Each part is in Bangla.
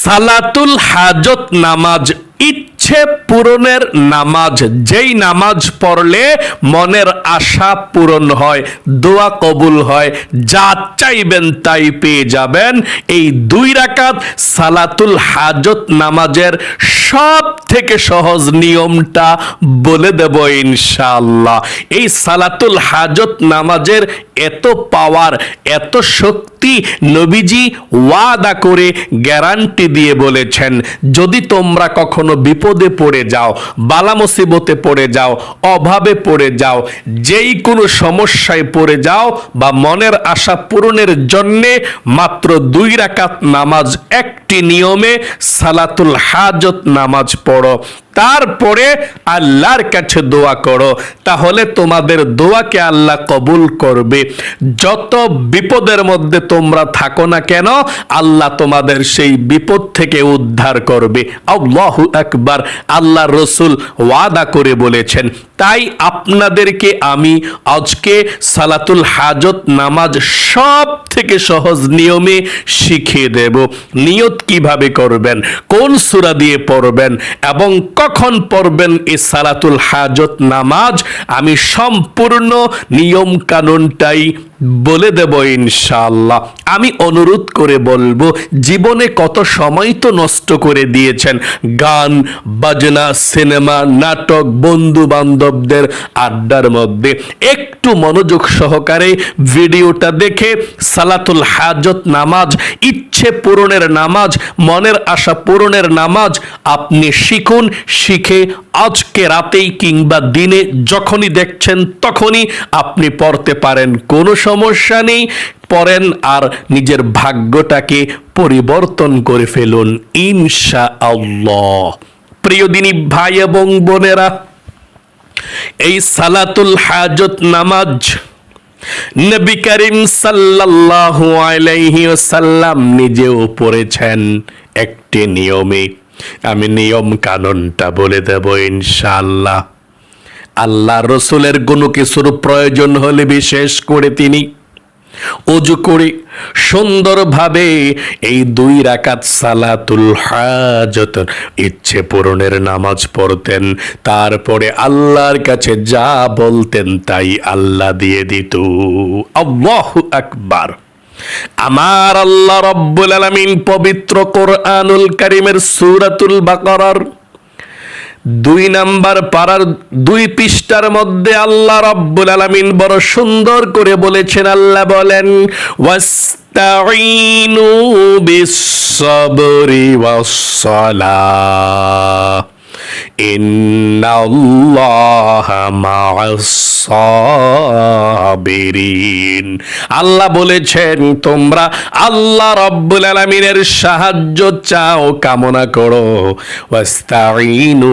সালাতুল হাজত নামাজ ইচ্ছে পূরণের নামাজ, যেই নামাজ পড়লে মনের আশা পূরণ হয়, দোয়া কবুল হয়, যা চাইবেন তাই পেয়ে যাবেন। এই 2 রাকাত সালাতুল হাজত নামাজের সব থেকে সহজ নিয়মটা বলে দেব ইনশাআল্লাহ। এই সালাতুল হাজত নামাজের এত পাওয়ার, এত শক্তি, নবীজি ওয়াদা করে গ্যারান্টি দিয়ে বলেছেন, যদি তোমরা কখনো বিপদে পড়ে যাও, বালা মুসিবতে পড়ে যাও, অভাবে পড়ে যাও, যেই কোনো সমস্যায় পড়ে যাও বা মনের আশা পূরণের জন্যে মাত্র 2 রাকাত নামাজ, একটি নিয়মে সালাতুল হাজত নামাজ পড়ো, তারপরে আল্লাহর কাছে দোয়া করো, তাহলে তোমাদের দোয়াকে আল্লাহ কবুল করবে। যত বিপদের মধ্যে তোমরা থাকো না কেন, আল্লাহ তোমাদের সেই বিপদ থেকে উদ্ধার করবে। আল্লাহু আকবার। আল্লাহ রসুল ওয়াদা করে বলেছেন। তাই আপনাদেরকে আমি আজকে সালাতুল হাজত নামাজ সব থেকে সহজ নিয়মে শিখিয়ে দেব। নিয়ত কিভাবে করবেন, কোন সূরা দিয়ে পড়বেন এবং কখন পড়বেন এই সালাতুল হাজত নামাজ, আমি সম্পূর্ণ নিয়ম কানুনটাই বলে দেব ইনশাআল্লাহ। আমি অনুরোধ করে বলবো, জীবনে কত সময় তো নষ্ট করে দিয়েছেন গান বাজনা, সিনেমা, নাটক, বন্ধু বান্ধবদের আড্ডার মধ্যে। একটু মনোযোগ সহকারে ভিডিওটা দেখে সালাতুল হাজত নামাজ, ইচ্ছে পূরণের নামাজ, মনের আশা পূরণের নামাজ আপনি শিখুন। শিখে আজকে রাতেই কিংবা দিনে যখনই দেখছেন তখনই আপনি পড়তে পারেন, কোনো সমস্যা নেই। পড়েন আর নিজের ভাগ্যটাকে পরিবর্তন করে ফেলুন ইনশাআল্লাহ। প্রিয় দিনী ভাই এবং বোনেরা, এই সালাতুল হাজত নামাজ নবী করিম সাল্লাল্লাহু আলাইহি ওয়াসাল্লাম নিজেও পড়েছেন একটি নিয়মে। আমি নিয়ম কানুনটা বলে দেব ইনশাআল্লাহ। আল্লাহ রসুলের কোনো কিছুর প্রয়োজন হলে বিশেষ করে তিনি ওযু করে সুন্দরভাবে এই 2 রাকাত সালাতুল হাজত ইচ্ছে পূরণের নামাজ পড়তেন। তারপরে আল্লাহর কাছে যা বলতেন তাই আল্লাহ দিয়ে দিত। আল্লাহু আকবার। আমার আল্লাহ রাব্বুল আলামিন পবিত্র কোরআনুল কারীমের সূরাতুল বাকারার 2 নাম্বার পারার 2 পৃষ্ঠার মধ্যে আল্লাহ রাব্বুল আলামিন বড় সুন্দর করে বলেছেন। আল্লাহ বলেন, ওয়াস্তাঈনু বিস-সাবরি ওয়াস-সালাহ ইন্নাল্লাহা মা'আস-সাবিরিন। আল্লাহ বলেছেন, তোমরা আল্লাহ রাব্বুল আলামিনের সাহায্য চাও, কামনা করো। ওয়াস্তাঈনু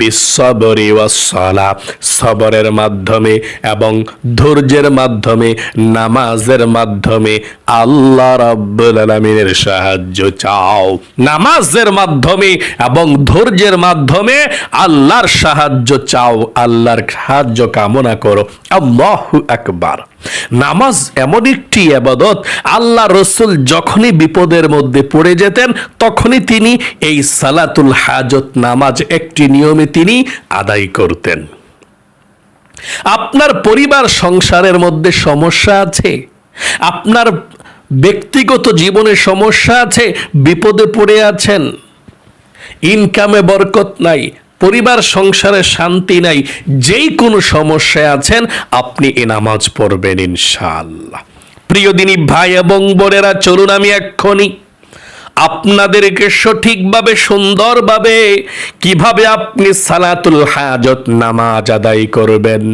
বিস-সাবরি ওয়াস-সালাহ, সবরের মাধ্যমে এবং ধৈর্যের মাধ্যমে, নামাজের মাধ্যমে আল্লাহ রাব্বুল আলামিনের সাহায্য চাও। নামাজের মাধ্যমে এবং ধৈর্যের মাধ্যমে আল্লাহর সাহায্য চাও, আল্লাহর সাহায্য কামনা করো। আল্লাহু আকবার। নামাজ এমন একটি ইবাদত, আল্লাহ রসুল যখনই বিপদের মধ্যে পড়ে যেতেন তখনই তিনি এই সালাতুল হাজত নামাজ একটি নিয়মে তিনি আদায় করতেন। আপনার পরিবার সংসারের মধ্যে সমস্যা আছে, আপনার ব্যক্তিগত জীবনে সমস্যা আছে, বিপদে পড়ে আছেন, ইনকামে বরকত নাই, পরিবার সংসারে শান্তি নাই, যেই কোনো সমস্যায় আছেন আপনি এই নামাজ পড়বেন ইনশাআল্লাহ। প্রিয় দিনী ভাই এবং বোনেরা, চলুন আমি এক্ষুনি আপনাদেরকে সঠিকভাবে, সুন্দরভাবে কিভাবে আপনি সালাতুল হাজত নামাজ আদায় করবেন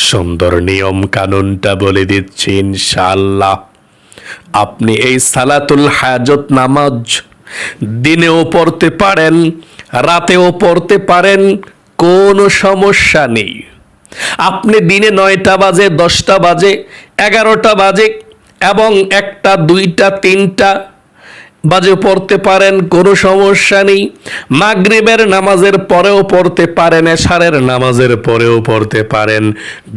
সুন্দর নিয়ম কানুনটা বলে দিচ্ছি ইনশাআল্লাহ। আপনি এই সালাতুল হাজত নামাজ দিনেও পড়তে পারেন, রাতেও পড়তে পারেন, কোনো সমস্যা নেই। আপনি দিনে 9টা বাজে, 10টা বাজে, 11টা বাজে এবং 1টা, 2টা, 3টা বাজে পড়তে পারেন, কোনো সমস্যা নেই। মাগরিবের নামাজের পরেও পড়তে পারেন, এশারের নামাজের পরেও পড়তে পারেন,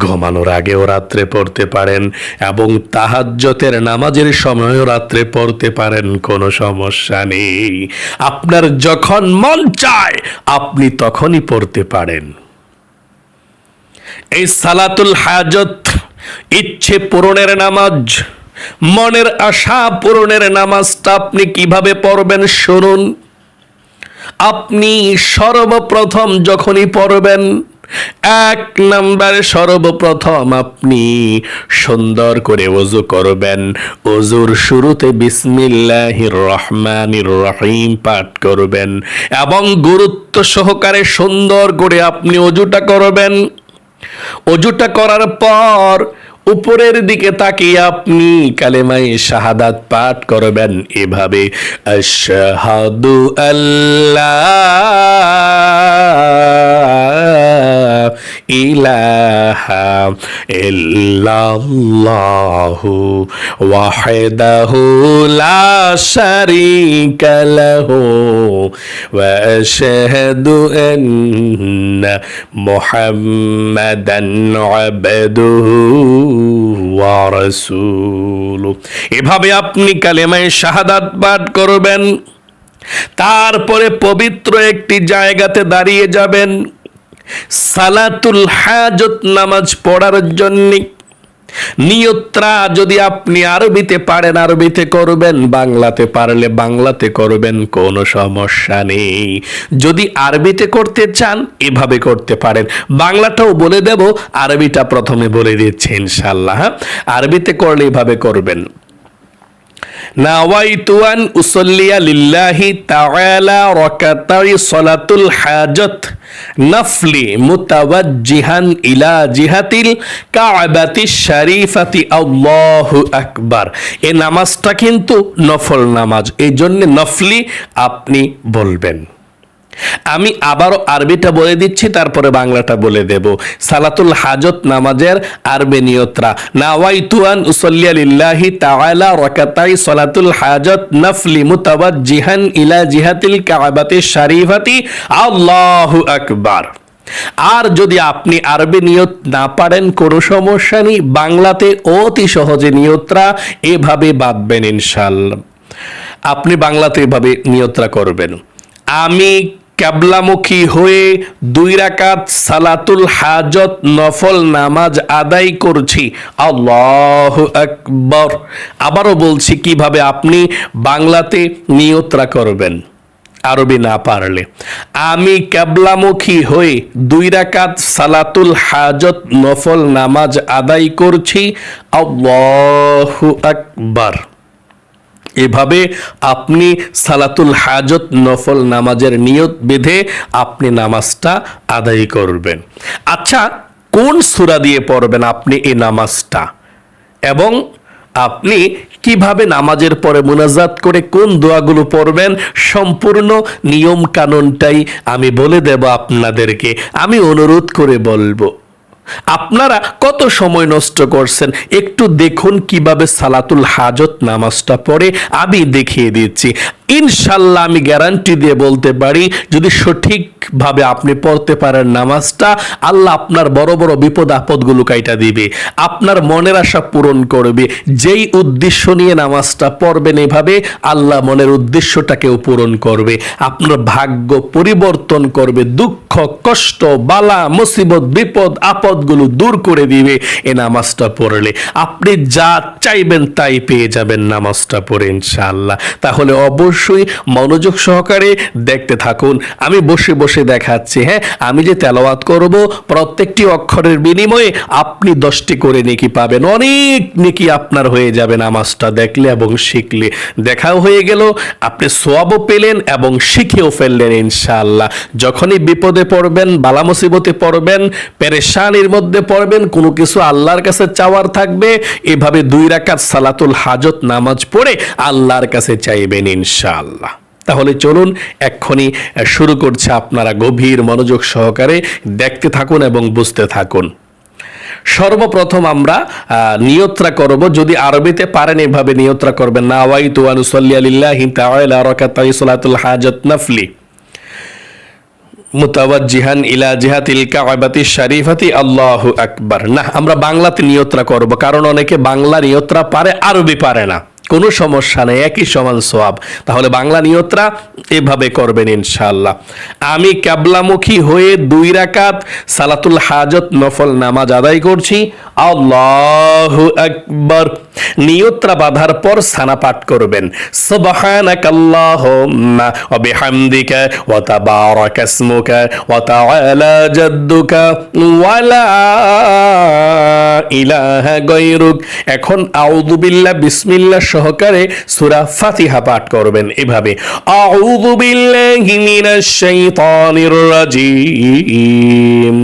ঘুমানোর আগেও রাত্রে পড়তে পারেন এবং তাহাজ্জুদের নামাজের সময়ও রাত্রে পড়তে পারেন, কোনো সমস্যা নেই। আপনার যখন মন চায় আপনি তখনই পড়তে পারেন। এই সালাতুল হাজত, ইচ্ছে পূরণের নামাজ, মনের আশা পূরণের নামাজটা আপনি কিভাবে পড়বেন শুনুন। আপনি সর্বপ্রথম যখনই পড়বেন, 1 নম্বরে সর্বপ্রথম আপনি সুন্দর করে ওযু করবেন। ওযুর শুরুতে বিসমিল্লাহির রহমানির রহিম পাঠ করবেন এবং গুরুত্ব সহকারে সুন্দর করে আপনি ওযুটা করবেন। ওযুটা করার পর উপরের দিকে তাকিয়ে আপনি কালেমায়ে শাহাদাত পাঠ করবেন এভাবে, আশহাদু আল্লা ইলাহা ইল্লাল্লাহু ওয়াহদাহু লা শারীকা লাহু ওয়া আশহাদু আন্না মুহাম্মাদান আবদুহু ওয়া রাসূলুহু। এভাবে আপনি কালেমায়ে শাহাদাত পাঠ করবেন। তারপরে পবিত্র একটি জায়গাতে দাঁড়িয়ে যাবেন সালাতুল হাজত নামাজ পড়ার জন্য। নিয়তটা যদি আপনি আরবিতে পারেন আরবিতে করবেন, বাংলাতে পারলে বাংলাতে করবেন, কোনো সমস্যা নেই। যদি আরবিতে করতে চান এভাবে করতে পারেন, বাংলাটাও বলে দেব, আরবিটা প্রথমে বলে দিচ্ছি ইনশাআল্লাহ। আরবিতে করলে এভাবে করবেন, নাওয়াইতু আন উসাল্লিয়া লিল্লাহি তাআলা রাকাতাই সালাতুল হাজত নফলি মুতাওয়াজ্জিহান ইলা জিহাতিল কাবাতিশ শরীফাতি আল্লাহু আকবার। এই নামাজটা কিন্তু নফল নামাজ, এই জন্য নফলি আপনি বলবেন। আমি আবারও আরবিটা বলে দিচ্ছি, তারপরে বাংলাটা বলে দেব। সালাতুল হাজত নামাজের আরবি নিয়তরা, নাওয়াইতু আন উসাল্লিয়া লিল্লাহি তাআলা রাকাতাই সালাতুল হাজত নফলি মুতাওয়াজ্জিহান ইলা জিহাতিল কাবাতিশ শরীফাতি আল্লাহু আকবার। আর যদি আপনি আরবি নিয়ত না পারেন কোনো সমস্যা নেই, বাংলাতে অতি সহজে নিয়তরা এভাবে বাঁধবেন ইনশাআল্লাহ। আপনি বাংলাতে এভাবে নিয়তরা করবেন, আমি কিবলামুখী হয়ে 2 রাকাত সালাতুল হাজত নফল নামাজ আদায় করছি, আল্লাহু আকবার। আবারও বলছি কিভাবে আপনি বাংলাতে নিয়তরা করবেন আরবি না পারলে। আমি কিবলামুখী হয়ে 2 রাকাত সালাতুল হাজত নফল নামাজ আদায় করছি, আল্লাহু আকবার। এভাবে আপনি সালাতুল হাজত নফল নামাজের নিয়ত বেঁধে আপনি নামাজটা আদায় করবেন। আচ্ছা, কোন সূরা দিয়ে পড়বেন আপনি এই নামাজটা এবং আপনি কিভাবে নামাজের পরে মুনাজাত করে কোন দোয়াগুলো পড়বেন, সম্পূর্ণ নিয়ম কানুনটাই আমি বলে দেব আপনাদেরকে। আমি অনুরোধ করে বলবো, আপনারা কত সময় নষ্ট করছেন, একটু দেখুন কিভাবে সালাতুল হাজত নামাজটা পড়ে আমি দেখিয়ে দিচ্ছি। ইনশাল্লাহ আমি গ্যারান্টি দিয়ে বলতে পারি, যদি সঠিকভাবে আপনি পড়তে পারেন নামাজটা, আল্লাহ আপনার বড় বড় বিপদ আপদগুলো কাইটা দিবে, আপনার মনের আশা পূরণ করবে। যেই উদ্দেশ্য নিয়ে নামাজটা পড়বেন এভাবে, আল্লাহ মনের উদ্দেশ্যটাকেও পূরণ করবে, আপনার ভাগ্য পরিবর্তন করবে, দুঃখ কষ্ট বালা মুসিবত বিপদ আপদগুলো দূর করে দিবে। এই নামাজটা পড়লে আপনি যা চাইবেন তাই পেয়ে যাবেন নামাজটা পড়ে ইনশাআল্লাহ। তাহলে অবশ্যই মনোযোগ সহকারে দেখতে থাকুন, আমি বসে বসে দেখাচ্ছি। হ্যাঁ, আমি যে তেলাওয়াত করব প্রত্যেকটি অক্ষরের বিনিময়ে আপনি 10টি করে নেকি পাবেন, অনেক নেকি আপনার হয়ে যাবে নামাজটা দেখলে এবং শিখলে। দেখাও হয়ে গেল, আপনি সওয়াবও পেলেন এবং শিখেও ফেললেন ইনশাআল্লাহ। যখনই বিপদে পড়বেন, বালা মুসিবতে পড়বেন, পেরেশানির মধ্যে পড়বেন, কোনো কিছু আল্লাহর কাছে চাওয়ার থাকবে, এভাবে 2 রাকাত সালাতুল হাজত নামাজ পড়ে আল্লাহর কাছে চাইবেন ইনশাআল্লাহ। তাহলে চলুন এক্ষুনি শুরু করছে, আপনারা গভীর মনোযোগ সহকারে দেখতে থাকুন এবং বুঝতে থাকুন। সর্বপ্রথম আমরা নিয়তরা করব, যদি আরবিতে পারেন এভাবে নিয়তরা করবেন, নাওয়াইতু আন উসাল্লি লিল্লাহি তাআলা রাকাতাই সালাতুল হাজাত নাফলি মুতাওয়াজ্জিহান ইলা জিহাতিল কাবাতি শরীফাতি আল্লাহু আকবার। না, আমরা বাংলাতে নিয়তরা করব, কারণ অনেকে বাংলা নিয়তরা পারে, আরবি পারে না। কোনো সমস্যা নেই, একই সমান সওয়াব। তাহলে বাংলা নিয়তরা এভাবে করবেন ইনশাআল্লাহ। আমি কিবলামুখী হয়ে 2 রাকাত সালাতুল হাজত নফল নামাজ আদায় করছি, আল্লাহু আকবার। নিয়তরা বাঁধার পর সানা পাঠ করবেন, সুবহানাকাল্লাহুম্মা ওয়া বিহামদিকা ওয়া তাবারাকা ইসমুকা ওয়া তাআলা জাদ্দুকা ওয়া লা ইলাহা গায়রুক। এখন আউযু বিল্লাহ বিসমিল্লাহ সহকারে সূরা ফাতিহা পাঠ করবেন এভাবে, আউযু বিল্লাহি মিনাশ শাইতানির রাজিম,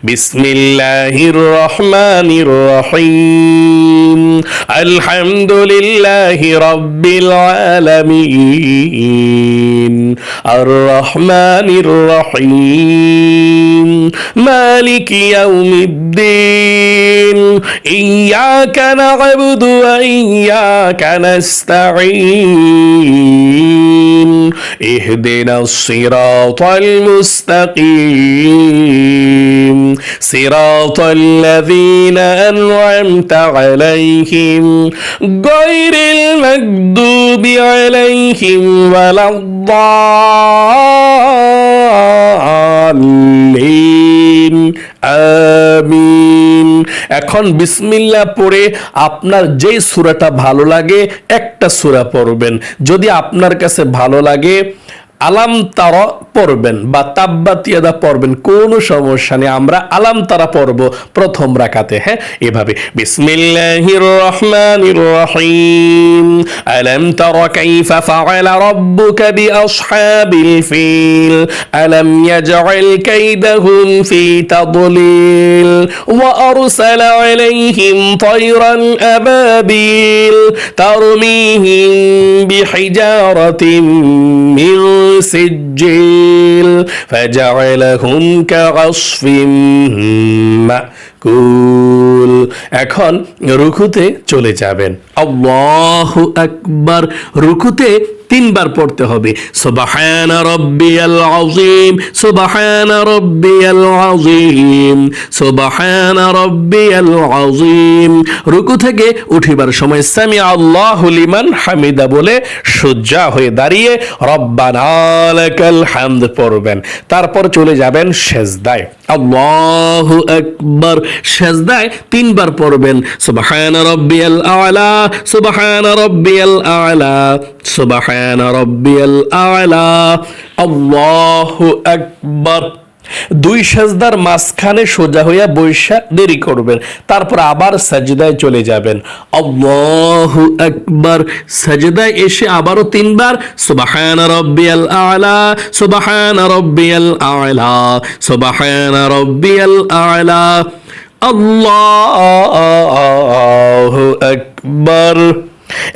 বিসমিল্লাহির রহমানির রহিম, আলহামদুলিল্লাহি রাব্বিল আলামিন, আর রহমানির রহিম, মালিকি ইয়াউমিদ্দিন, ইয়াকা না'বুদু ওয়া ইয়াকা নাস্তাঈন, ইহদিনাস সিরাতাল মুস্তাকিম, সিরাতাল লাযীনা আন'আমতা আলাইহিম গায়রিল মাগদুবি আলাইহিম ওয়ালাদ-দাল্লিন, আমিন। এখন বিসমিল্লাহ পড়ে আপনার যেই সূরাটা ভালো লাগে একটা সূরা পড়বেন। যদি আপনার কাছে ভালো লাগে আলাম তারা পড়বেন বা তাব্বাত ইয়াদা পড়বেন, কোনো সমস্যা নেই। আমরা আলাম তারা পড়ব প্রথম রাকাতে, হ্যাঁ, এভাবে, বিসমিল্লাহির রহমানির রহিম, আলাম তারা কাইফা ফাআলা রাব্বুকা বিআসহাবিল ফিল, আলাম ইয়াজআল কাইদাহুম ফি তাদলিল, ওয়া আরসালা আলাইহিম তায়রান আবাবিল তারমিহিম বিহিজারাতিন মিন সিজ্জিল ফাজআলাহুম কাআসফিম মাকুল। এখন রুকুতে চলে যাবেন, আল্লাহু আকবার। রুকুতে 3 বার পড়তে হবে, সুবহানা রাব্বিয়াল আযীম, সুবহানা রাব্বিয়াল আযীম, সুবহানা রাব্বিয়াল আযীম। রুকু থেকে উঠিবার সময় সামি আল্লাহু লিমান হামিদা বলে সোজা হয়ে দাঁড়িয়ে রব্বানা লাকাল হামদ পড়বেন। তারপর চলে যাবেন সেজদায়, আল্লাহু আকবার। সেজদায় 3 বার পড়বেন, সুবহানা রাব্বিয়াল আ'লা, সুবহানা রাব্বিয়াল আ'লা, সুবহানা রাব্বিয়াল আ'লা, আল্লাহু আকবার। 2 সেজদার মাঝখানে সোজা হইয়া বৈশা দেরি করবেন, তারপর আবার সাজদায় চলে যাবেন, আল্লাহু আকবার। সাজদায় এসে আবারও 3 বার সুবহানা রাব্বিয়াল আ'লা, সুবহানা রাব্বিয়াল আ'লা, সুবহানা রাব্বিয়াল আ'লা, আল্লাহু আকবার।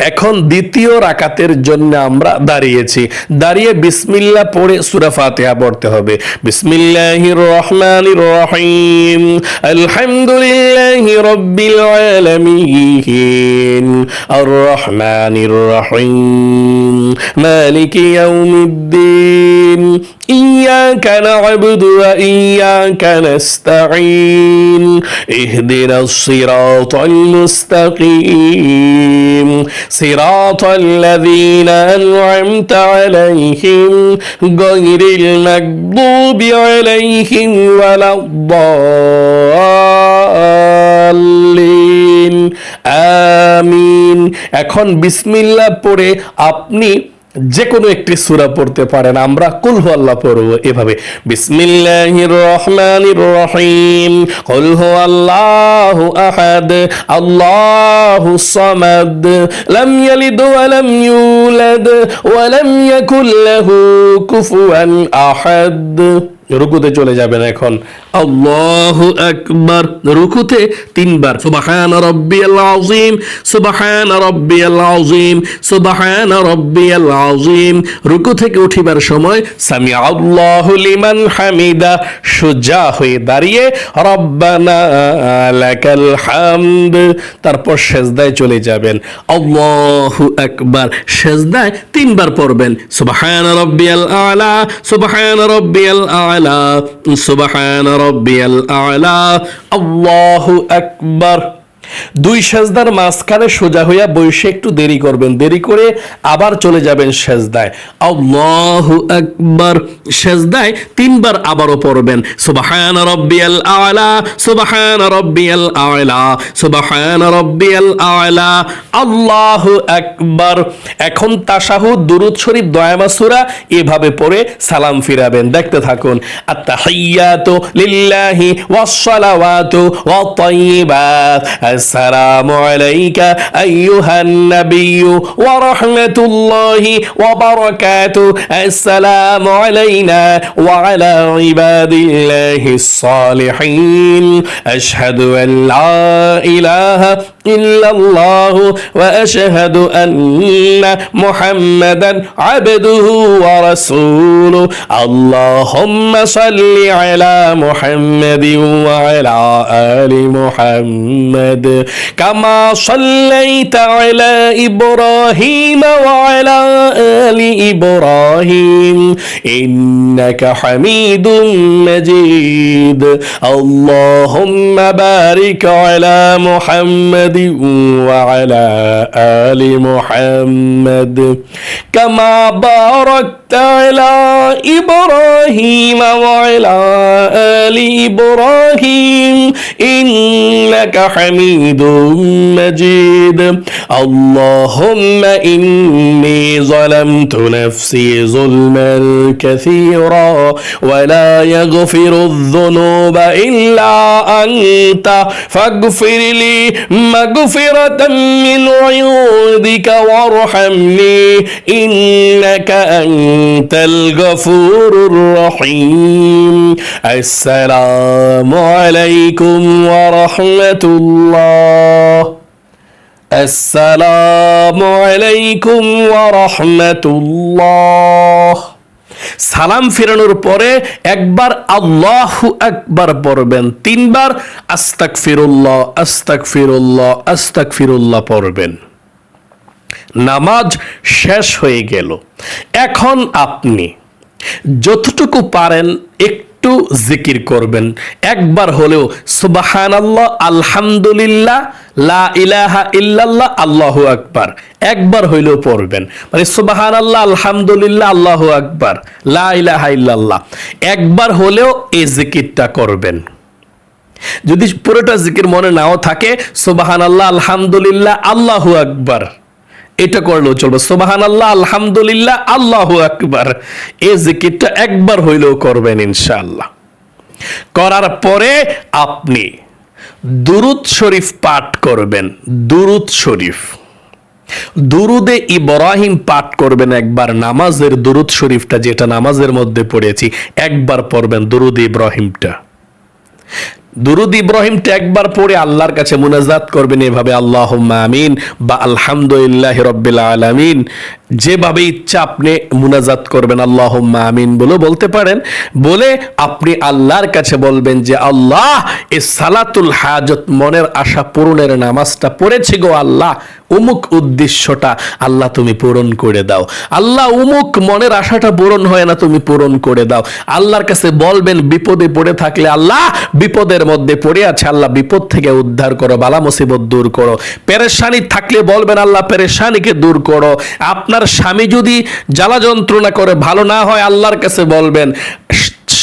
এখন দ্বিতীয় রাকাতের জন্য আমরা দাঁড়িয়েছি, দাঁড়িয়ে বিসমিল্লাহ পড়ে সূরা ফাতিহা পড়তে হবে, বিসমিল্লাহির রহমানির রহিম, আলহামদুলিল্লাহি রাব্বিল আলামিন, আর রহমানির রহিম, মালিকি ইয়াউমিদ্দিন, ইয়াকা না'বুদু ওয়া ইয়াকা নাস্তাঈন, ইহদিনাস সিরাতাল মুস্তাকিম, সিরাতাল লাযীনা আন'আমতা আলাইহিম গায়রিল মাগদুবি আলাইহিম ওয়ালাদ-দাল্লিন, আমিন। এখন বিসমিল্লাহ পড়ে আপনি যে কোনো একটি সূরা পড়তে পারেন। আমরা কুল হুয়াল্লাহ পড়ব এভাবে, বিসমিল্লাহির রহমানির রহিম, কুল হুয়াল্লাহু আহাদ, আল্লাহুস সামাদ, লাম ইয়ালিদ ওয়া লাম ইউলাদ ওয়া লাম ইয়াকুল লাহু কুফুয়ান আহাদ। রুকুতে চলে যাবেন। এখন আল্লাহু আকবার, রুকুতে 3 বার সুবহান রাব্বিয়াল আযীম, সুবহান রাব্বিয়াল আযীম, সুবহান রাব্বিয়াল আযীম। রুকু থেকে উঠিবার সময় সামি আল্লাহু লিমান হামিদা, সোজা হয়ে দাঁড়িয়ে রব্বানা লাকাল হামদ, তারপর সেজদায় চলে যাবেন। আল্লাহু আকবার, সেজদায় 3 বার পড়বেন সুবহান রাব্বিয়াল আলা, সুবহান রাব্বিয়াল আলা, সুবহান রাব্বিয়াল আলা, আল্লাহু আকবার। 2 সেজদার মাঝখানে সোজা হইয়া বসে একটু দেরি করবেন, দেরি করে আবার চলে যাবেন সেজদায়। আল্লাহু আকবার, সেজদায় 3 বার আবারও পড়বেন সুবহান রাব্বিয়াল আলা, সুবহান রাব্বিয়াল আলা, সুবহান রাব্বিয়াল আলা, আল্লাহু আকবার। এখন তাশাহুদ, দুরূদ শরীফ, দোয়া সূরা এভাবে পড়ে সালাম ফিরাবেন। দেখতে থাকুন। আত-তাহিয়াতু লিল্লাহি ওয়াস সালাওয়াতু ওয়াত তাইয়্যিবাত, আসসালামু আলাইকা আইয়ুহান নাবিয়্যু ওয়া রাহমাতুল্লাহি ওয়া বারাকাতুহু, আসসালামু আলাইনা ওয়া আলা ইবাদিল্লাহিস সালিহিন, আশহাদু আন লা ইলাহা ইল্লাল্লাহু ওয়া আশহাদু আন্না মুহাম্মাদান আবদুহু ওয়া রাসূলুহু, আল্লাহুম্মা সাল্লি আলা মুহাম্মাদিন ওয়া আলা আলি মুহাম্মাদ কামা সাল্লাইতা আলা ইব্রাহিম ওয়া আলা আলি ইব্রাহিম ইন্নাকা হামিদুম মাজিদ, আল্লাহুম্মা বারিক আলা মুহাম্মাদ ওয়া আলা আলি মুহাম্মাদ কামা বারাকতা আলা ইব্রাহিম ওয়া আলা আলি ইব্রাহিম ইন্নাকা হামিদুম মাজিদ, আল্লাহুম্মা ইন্নী যালামতু নাফসি যুলমান কাসীরা ওয়া লা ইয়াগফিরুয যুনুবা ইল্লা আনতা ফাগফিরলি মাগফিরাতাম মিন ইনদিকা ওয়ারহামনি ইন্নাকা আনতাল গফুরুর রহিম। আসসালামু আলাইকুম ওয়া রাহমাতুল্লাহ, আসসালামু আলাইকুম ওয়া রাহমাতুল্লাহ। সালাম ফিরানোর পরে একবার আল্লাহু আকবার পড়বেন, 3 বার আস্তাগফিরুল্লাহ, আস্তাগফিরুল্লাহ, আস্তাগফিরুল্লাহ পড়বেন। নামাজ শেষ হয়ে গেল। এখন আপনি যতটুকু পারেন একটু জিকির করবেন। একবার হলেও সুবহানাল্লাহ, আলহামদুলিল্লাহ, লা ইলাহা ইল্লাল্লাহ, আল্লাহু আকবার একবার হইলেও পড়বেন। মানে সুবহানাল্লাহ, আলহামদুলিল্লাহ, আল্লাহু আকবার, লা ইলাহা ইল্লাল্লাহ একবার হলেও এই জিকিরটা করবেন। যদি পুরোটা জিকির মনে নাও থাকে, সুবহানাল্লাহ, আলহামদুলিল্লাহ, আল্লাহু আকবার এটা করলেও চলবে। সুবহানাল্লাহ, আলহামদুলিল্লাহ, আল্লাহু আকবার এই জিকিরটা একবার হইলেও করবেন ইনশাআল্লাহ। করার পরে আপনি দুরূদ শরীফ পাঠ করবেন। দুরূদ শরীফ, দুরুদে ইব্রাহিম পাঠ করবেন একবার। নামাজের দুরূদ শরীফটা যেটা নামাজের মধ্যে পড়েছি একবার পড়বেন দুরুদ ইব্রাহিমটা। দুরুদ ইব্রাহিমটা একবার পড়ে আল্লাহর কাছে মুনাজাত করবেন এভাবে, আল্লাহুম্মা আমিন বা আলহামদুলিল্লাহি রাব্বিল আলামিন। যেভাবে ইচ্ছা আপনি মুনাজাত করবেন, আল্লাহুম্মা আমিন বলে বলতে পারেন। বলে আপনি আল্লাহর কাছে বলবেন যে আল্লাহ, এই সালাতুল হাজত মনের আশা পূরণের নামাজটা পড়েছি গো আল্লাহ, অমুক উদ্দেশ্যটা আল্লাহ তুমি পূরণ করে দাও। আল্লাহ, অমুক মনের আশাটা পূরণ হয় না, তুমি পূরণ করে দাও। আল্লাহর কাছে বলবেন বিপদে পড়ে থাকলে, আল্লাহ বিপদের মধ্যে পড়ে আছে, আল্লাহ বিপদ থেকে উদ্ধার করো, বালা মুসিবত দূর করো। পেরেশানি থাকলে বলবেন আল্লাহ পেরেশানিকে দূর করো। আপনার স্বামী যদি জ্বালা যন্ত্রণা করে ভালো না হয়, আল্লাহর কাছে বলবেন।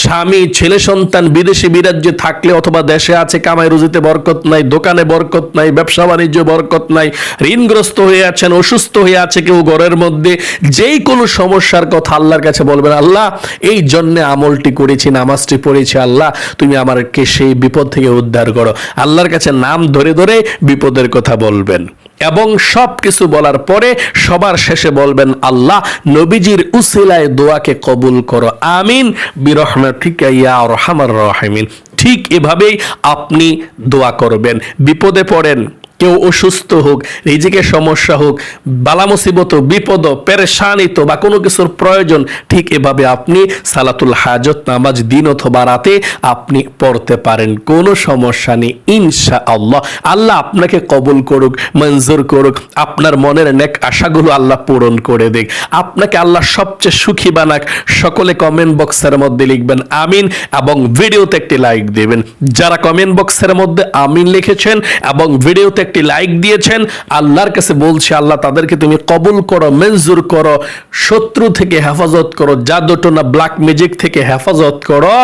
স্বামী, ছেলে সন্তান বিদেশে বিরাজ্যে থাকলে অথবা দেশে আছে, কামাই রুজিতে বরকত নাই, দোকানে বরকত নাই, ব্যবসা বাণিজ্য বরকত নাই, ঋণগ্রস্ত হয়ে আছেন, অসুস্থ হয়ে আছে কেউ ঘরের মধ্যে, যেই কোনো সমস্যার কথা আল্লাহর কাছে বলবেন। আল্লাহ, এই জন্যে আমলটি করেছি, নামাজটি পড়েছি, আল্লাহ তুমি আমাকে সেই বিপদ থেকে উদ্ধার করো। আল্লাহর কাছে নাম ধরে ধরে বিপদের কথা বলবেন। এবং সব কিছু বলার পরে সবার শেষে বলবেন, আল্লাহ নবীজির উসিলায় দোয়াকে কবুল করো, আমিন বিরহমাতিকা ইয়া আরহামার রাহিমিন। ঠিক এভাবেই আপনি দোয়া করবেন। বিপদে পড়েন, কেউ অসুস্থ হোক, রিজিকে সমস্যা হোক, বালা মুসিবত, বিপদ, পেরেশানিত বা কোনো কিছুর প্রয়োজন, ঠিক এভাবে আপনি সালাতুল হাজত নামাজ দিন অথবা রাতে আপনি পড়তে পারেন, কোনো সমস্যা নেই ইনশাআল্লাহ। আল্লাহ আপনাকে কবুল করুক, মঞ্জুর করুক, আপনার মনের নেক আশাগুলো আল্লাহ পূরণ করে দেখ, আপনাকে আল্লাহ সবচেয়ে সুখী বানাক। সকলে কমেন্ট বক্সের মধ্যে লিখবেন আমিন এবং ভিডিওতে একটি লাইক দেবেন। যারা কমেন্ট বক্সের মধ্যে আমিন লিখেছেন এবং ভিডিওতে একটি লাইক দিয়েছেন, আল্লাহর কাছে বলছি, আল্লাহ তাদেরকে তুমি কবুল করো, মঞ্জুর করো, শত্রু থেকে হেফাজত করো, জাদুটোনা ব্ল্যাক ম্যাজিক থেকে হেফাজত করো।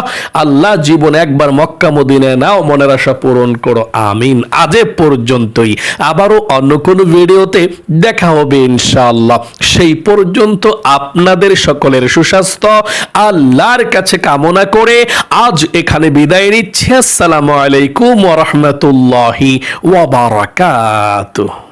আল্লাহ জীবন একবার মক্কা মদিনায় নাও, মনের আশা পূরণ করো, আমিন। আজ এ পর্যন্তই, আবারও অন্য কোনো ভিডিওতে দেখা হবে ইনশাআল্লাহ। সেই পর্যন্ত আপনাদের সকলের সুস্বাস্থ্য আল্লাহর কাছে কামনা করে আজ এখানে বিদায় নিচ্ছি। আসসালামু আলাইকুম ওয়া রাহমাতুল্লাহি ওয়া বারাকাতুহু।